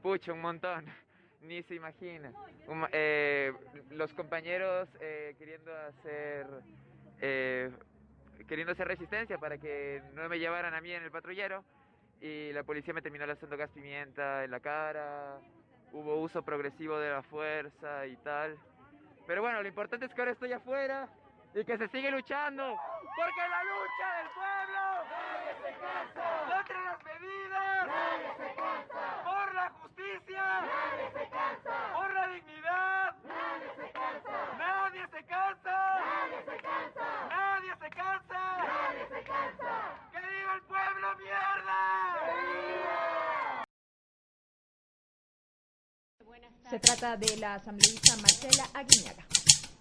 Pucha, un montón, ni se imagina. Los compañeros eh, queriendo hacer resistencia para que no me llevaran a mí en el patrullero, y la policía me terminó lanzando gas pimienta en la cara, hubo uso progresivo de la fuerza y tal. Pero bueno, lo importante es que ahora estoy afuera y que se sigue luchando, porque la lucha del pueblo nadie se cansa, contra las medidas nadie se cansa, por la justicia nadie se cansa, por la dignidad nadie se cansa, nadie se cansa, nadie se cansa, nadie se cansa, nadie se cansa. ¡Que viva el pueblo, mierda! Se trata de la asambleísta Marcela Aguiñaga.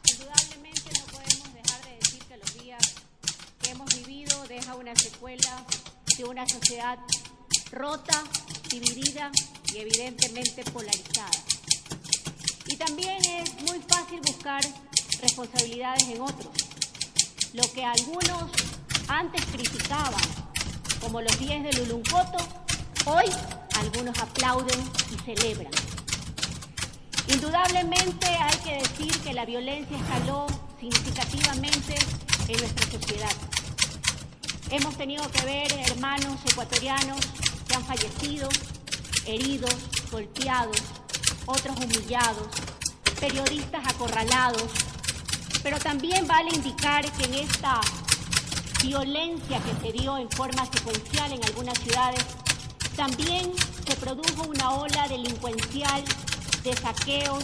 Indudablemente no podemos dejar de decir que los días que hemos vivido deja una secuela de una sociedad rota, dividida y evidentemente polarizada. Y también es muy fácil buscar responsabilidades en otros. Lo que algunos antes criticaban, como los 10 de Luluncoto, hoy algunos aplauden y celebran. Indudablemente hay que decir que la violencia escaló significativamente en nuestra sociedad. Hemos tenido que ver hermanos ecuatorianos que han fallecido, heridos, golpeados, otros humillados, periodistas acorralados, pero también vale indicar que en esta violencia que se dio en forma secuencial en algunas ciudades, también se produjo una ola delincuencial de saqueos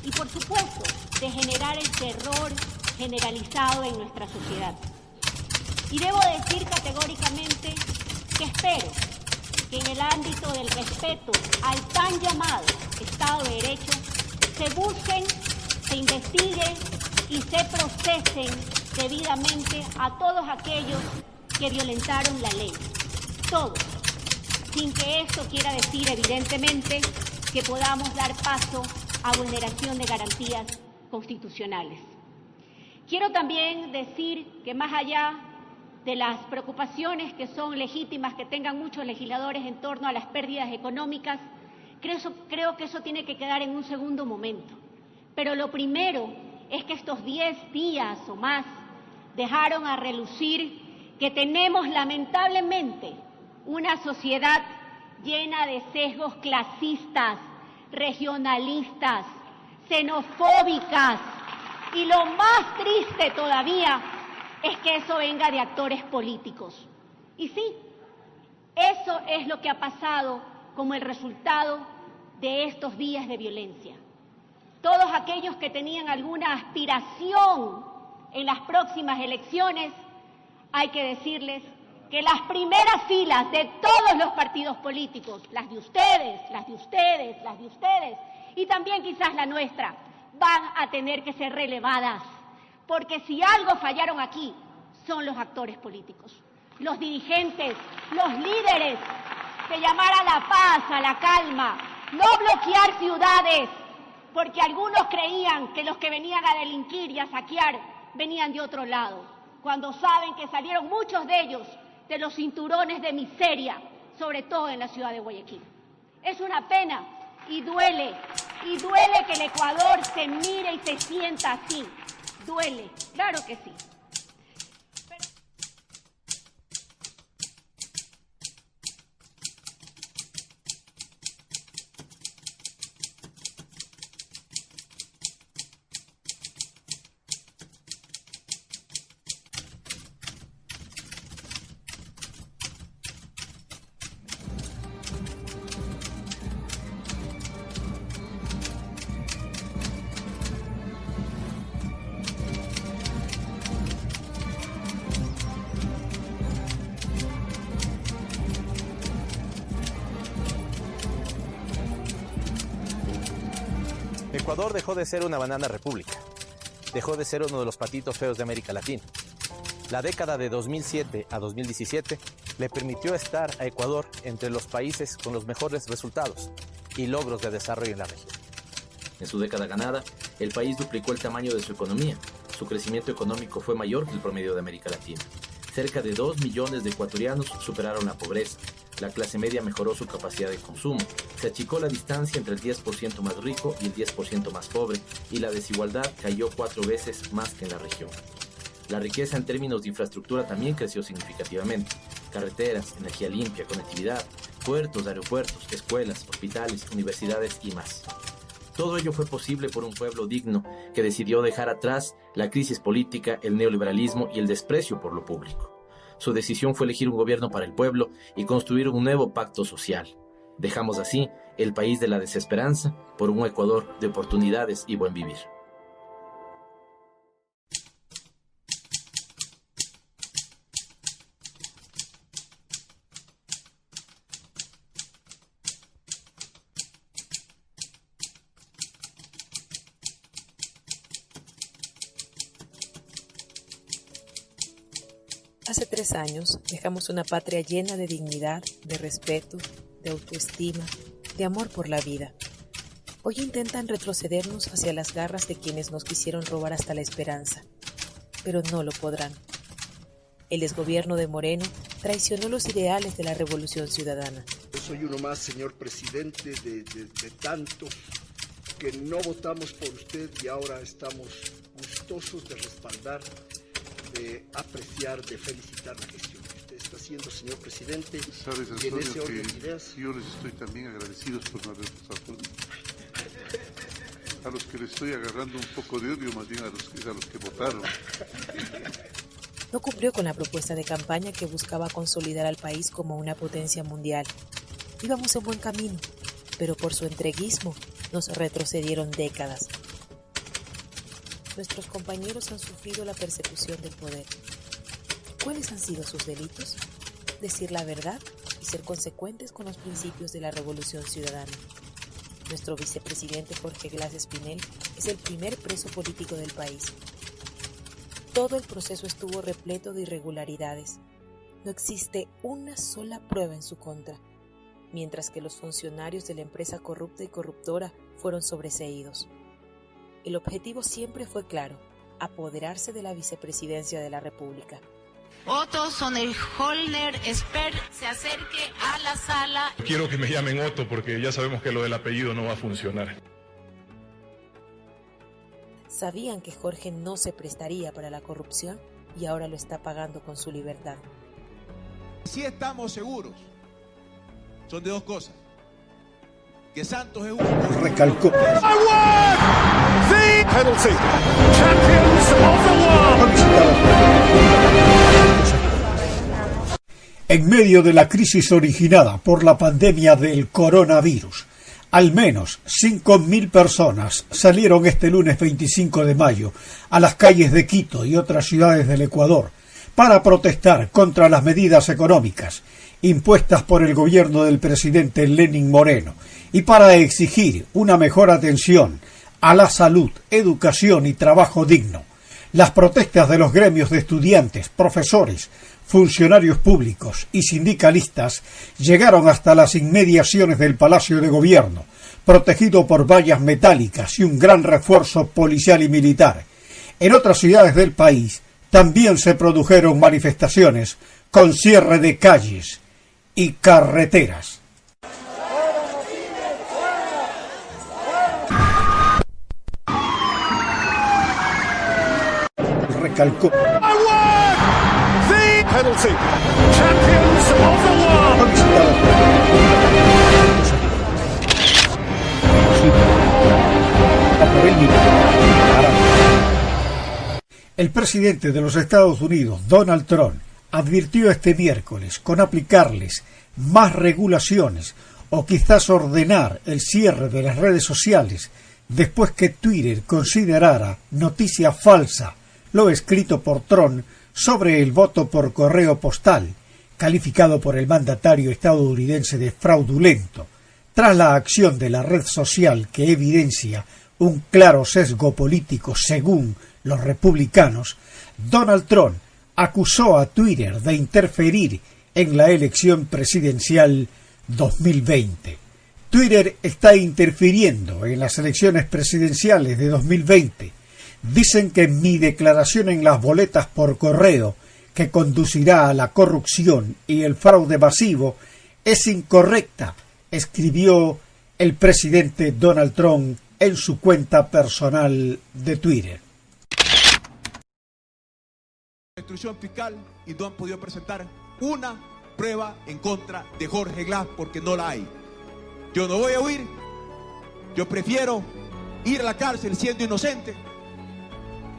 y, por supuesto, de generar el terror generalizado en nuestra sociedad. Y debo decir categóricamente que espero que en el ámbito del respeto al tan llamado Estado de Derecho se busquen, se investiguen y se procesen debidamente a todos aquellos que violentaron la ley. Todos, sin que esto quiera decir evidentemente que podamos dar paso a vulneración de garantías constitucionales. Quiero también decir que más allá de las preocupaciones que son legítimas que tengan muchos legisladores en torno a las pérdidas económicas, creo que eso tiene que quedar en un segundo momento. Pero lo primero es que estos 10 días o más dejaron a relucir que tenemos lamentablemente una sociedad llena de sesgos clasistas, regionalistas, xenofóbicas, y lo más triste todavía es que eso venga de actores políticos. Y sí, eso es lo que ha pasado como el resultado de estos días de violencia. Todos aquellos que tenían alguna aspiración en las próximas elecciones, hay que decirles que las primeras filas de todos los partidos políticos, las de ustedes, las de ustedes, las de ustedes, y también quizás la nuestra, van a tener que ser relevadas, porque si algo fallaron aquí, son los actores políticos, los dirigentes, los líderes, de llamar a la paz, a la calma, no bloquear ciudades, porque algunos creían que los que venían a delinquir y a saquear venían de otro lado, cuando saben que salieron muchos de ellos de los cinturones de miseria, sobre todo en la ciudad de Guayaquil. Es una pena y duele que el Ecuador se mire y se sienta así. Duele, claro que sí. Ecuador dejó de ser una banana república, dejó de ser uno de los patitos feos de América Latina. La década de 2007 a 2017 le permitió estar a Ecuador entre los países con los mejores resultados y logros de desarrollo en la región. En su década ganada, el país duplicó el tamaño de su economía. Su crecimiento económico fue mayor que el promedio de América Latina. cerca de 2 millones de ecuatorianos superaron la pobreza. La clase media mejoró su capacidad de consumo. Se achicó la distancia entre el 10% más rico y el 10% más pobre, y la desigualdad cayó 4 veces más que en la región. La riqueza en términos de infraestructura también creció significativamente. Carreteras, energía limpia, conectividad, puertos, aeropuertos, escuelas, hospitales, universidades y más. Todo ello fue posible por un pueblo digno que decidió dejar atrás la crisis política, el neoliberalismo y el desprecio por lo público. Su decisión fue elegir un gobierno para el pueblo y construir un nuevo pacto social. Dejamos así el país de la desesperanza por un Ecuador de oportunidades y buen vivir. Hace 3 años dejamos una patria llena de dignidad, de respeto, de autoestima, de amor por la vida. Hoy intentan retrocedernos hacia las garras de quienes nos quisieron robar hasta la esperanza, pero no lo podrán. El exgobierno de Moreno traicionó los ideales de la Revolución Ciudadana. Yo soy uno más, señor presidente, de tantos que no votamos por usted y ahora estamos gustosos de respaldar, de apreciar, de felicitar la gestión que usted está haciendo, señor presidente. Sabes, y en Antonio, ese orden que de ideas, yo les estoy también agradecidos por no haber votado por mí. A los que les estoy agarrando un poco de odio, más bien a los que votaron. No cumplió con la propuesta de campaña que buscaba consolidar al país como una potencia mundial. Íbamos en buen camino, pero por su entreguismo nos retrocedieron décadas. Nuestros compañeros han sufrido la persecución del poder. ¿Cuáles han sido sus delitos? Decir la verdad y ser consecuentes con los principios de la Revolución Ciudadana. Nuestro vicepresidente Jorge Glass Espinel es el primer preso político del país. Todo el proceso estuvo repleto de irregularidades. No existe una sola prueba en su contra, mientras que los funcionarios de la empresa corrupta y corruptora fueron sobreseídos. El objetivo siempre fue claro: apoderarse de la vicepresidencia de la República. Otto Sonnenholner Esper se acerque a la sala. Quiero que me llamen Otto porque ya sabemos que lo del apellido no va a funcionar. Sabían que Jorge no se prestaría para la corrupción y ahora lo está pagando con su libertad. Si estamos seguros, son de 2 cosas: que Santos es un... recalcó. Penalty. Champions of the world. En medio de la crisis originada por la pandemia del coronavirus, al menos 5.000 personas salieron este lunes 25 de mayo a las calles de Quito y otras ciudades del Ecuador para protestar contra las medidas económicas impuestas por el gobierno del presidente Lenín Moreno y para exigir una mejor atención a la salud, educación y trabajo digno. Las protestas de los gremios de estudiantes, profesores, funcionarios públicos y sindicalistas llegaron hasta las inmediaciones del Palacio de Gobierno, protegido por vallas metálicas y un gran refuerzo policial y militar. En otras ciudades del país también se produjeron manifestaciones con cierre de calles y carreteras. Recalcó. Penalty. Champions of the world. El presidente de los Estados Unidos, Donald Trump, advirtió este miércoles con aplicarles más regulaciones o quizás ordenar el cierre de las redes sociales después que Twitter considerara noticia falsa lo escrito por Trump sobre el voto por correo postal, calificado por el mandatario estadounidense de fraudulento, tras la acción de la red social que evidencia un claro sesgo político según los republicanos. Donald Trump acusó a Twitter de interferir en la elección presidencial 2020. Twitter está interfiriendo en las elecciones presidenciales de 2020. Dicen que mi declaración en las boletas por correo que conducirá a la corrupción y el fraude masivo es incorrecta, escribió el presidente Donald Trump en su cuenta personal de Twitter. La instrucción fiscal y no han podido presentar una prueba en contra de Jorge Glass porque no la hay. Yo no voy a huir, yo prefiero ir a la cárcel siendo inocente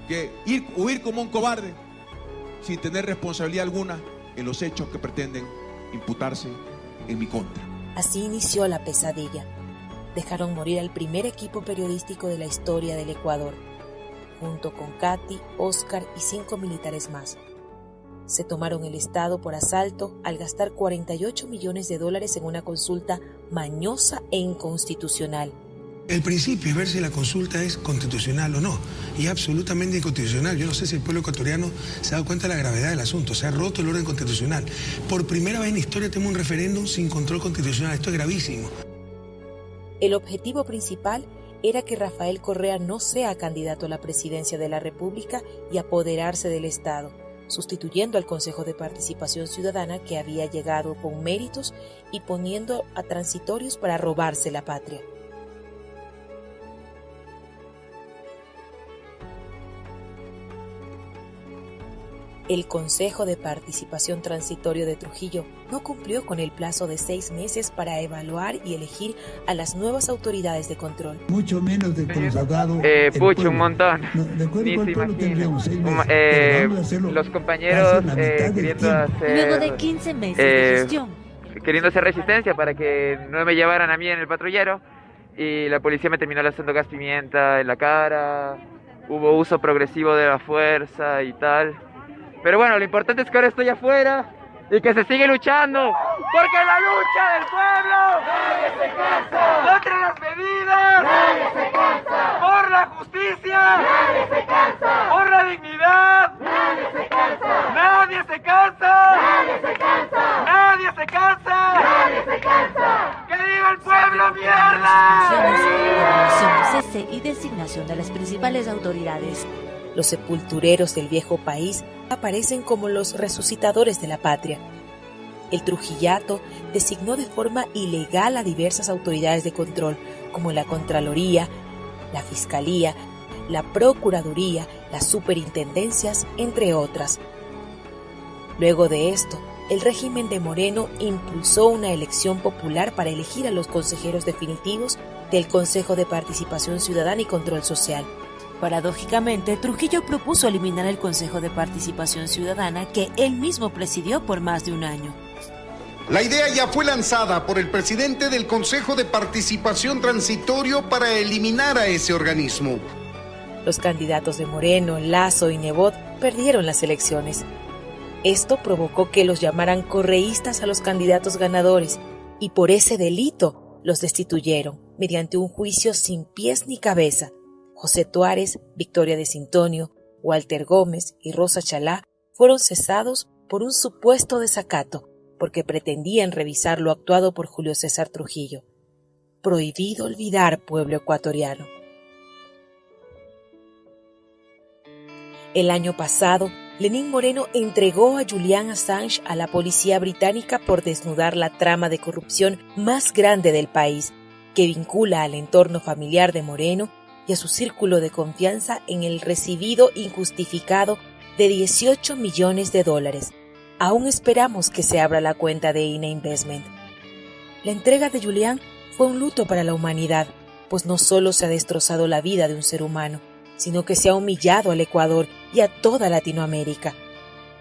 que huir como un cobarde sin tener responsabilidad alguna en los hechos que pretenden imputarse en mi contra. Así inició la pesadilla. Dejaron morir al primer equipo periodístico de la historia del Ecuador, junto con Katy, Oscar y 5 militares más. Se tomaron el Estado por asalto al gastar $48 millones en una consulta mañosa e inconstitucional. El principio es ver si la consulta es constitucional o no, y es absolutamente inconstitucional. Yo no sé si el pueblo ecuatoriano se ha dado cuenta de la gravedad del asunto. Se ha roto el orden constitucional. Por primera vez en la historia tenemos un referéndum sin control constitucional. Esto es gravísimo. El objetivo principal era que Rafael Correa no sea candidato a la presidencia de la República y apoderarse del Estado, sustituyendo al Consejo de Participación Ciudadana que había llegado con méritos y poniendo a transitorios para robarse la patria. El Consejo de Participación Transitorio de Trujillo no cumplió con el plazo de 6 meses para evaluar y elegir a las nuevas autoridades de control. Mucho menos de que nos ha dado pucho, un montón. Ni se imagina. Los compañeros queriendo hacer... Luego de 15 meses de gestión. Queriendo hacer resistencia para que no me llevaran a mí en el patrullero. Y la policía me terminó lanzando gas pimienta en la cara. Hubo uso progresivo de la fuerza y tal. Pero bueno, lo importante es que ahora estoy afuera y que se sigue luchando. Porque la lucha del pueblo nadie se cansa. Contra las medidas nadie se cansa. Por la justicia nadie se cansa. Por la dignidad nadie se cansa. Nadie se cansa. Nadie se cansa. Nadie se cansa. Nadie se cansa. ¡Que viva el pueblo, mierda! Cese y designación de las principales autoridades. Los sepultureros del viejo país aparecen como los resucitadores de la patria. El Trujillato designó de forma ilegal a diversas autoridades de control, como la Contraloría, la Fiscalía, la Procuraduría, las Superintendencias, entre otras. Luego de esto, el régimen de Moreno impulsó una elección popular para elegir a los consejeros definitivos del Consejo de Participación Ciudadana y Control Social. Paradójicamente, Trujillo propuso eliminar el Consejo de Participación Ciudadana que él mismo presidió por más de un año. La idea ya fue lanzada por el presidente del Consejo de Participación Transitorio para eliminar a ese organismo. Los candidatos de Moreno, Lasso y Nebot perdieron las elecciones. Esto provocó que los llamaran correístas a los candidatos ganadores y por ese delito los destituyeron mediante un juicio sin pies ni cabeza. José Tuárez, Victoria de Sintonio, Walter Gómez y Rosa Chalá fueron cesados por un supuesto desacato, porque pretendían revisar lo actuado por Julio César Trujillo. Prohibido olvidar, pueblo ecuatoriano. El año pasado, Lenín Moreno entregó a Julian Assange a la policía británica por desnudar la trama de corrupción más grande del país, que vincula al entorno familiar de Moreno y a su círculo de confianza en el recibido injustificado de $18 millones. Aún esperamos que se abra la cuenta de INE Investment. La entrega de Julián fue un luto para la humanidad, pues no solo se ha destrozado la vida de un ser humano, sino que se ha humillado al Ecuador y a toda Latinoamérica.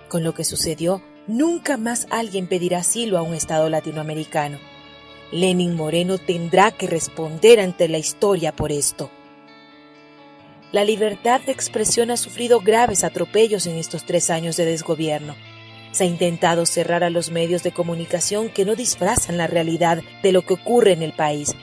Con lo que sucedió, nunca más alguien pedirá asilo a un Estado latinoamericano. Lenín Moreno tendrá que responder ante la historia por esto. La libertad de expresión ha sufrido graves atropellos en estos 3 años de desgobierno. Se ha intentado cerrar a los medios de comunicación que no disfrazan la realidad de lo que ocurre en el país.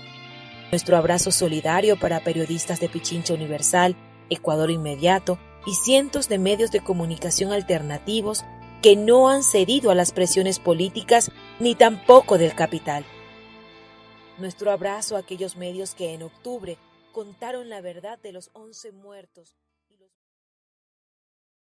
Nuestro abrazo solidario para periodistas de Pichincha Universal, Ecuador Inmediato y cientos de medios de comunicación alternativos que no han cedido a las presiones políticas ni tampoco del capital. Nuestro abrazo a aquellos medios que en octubre contaron la verdad de los 11 muertos.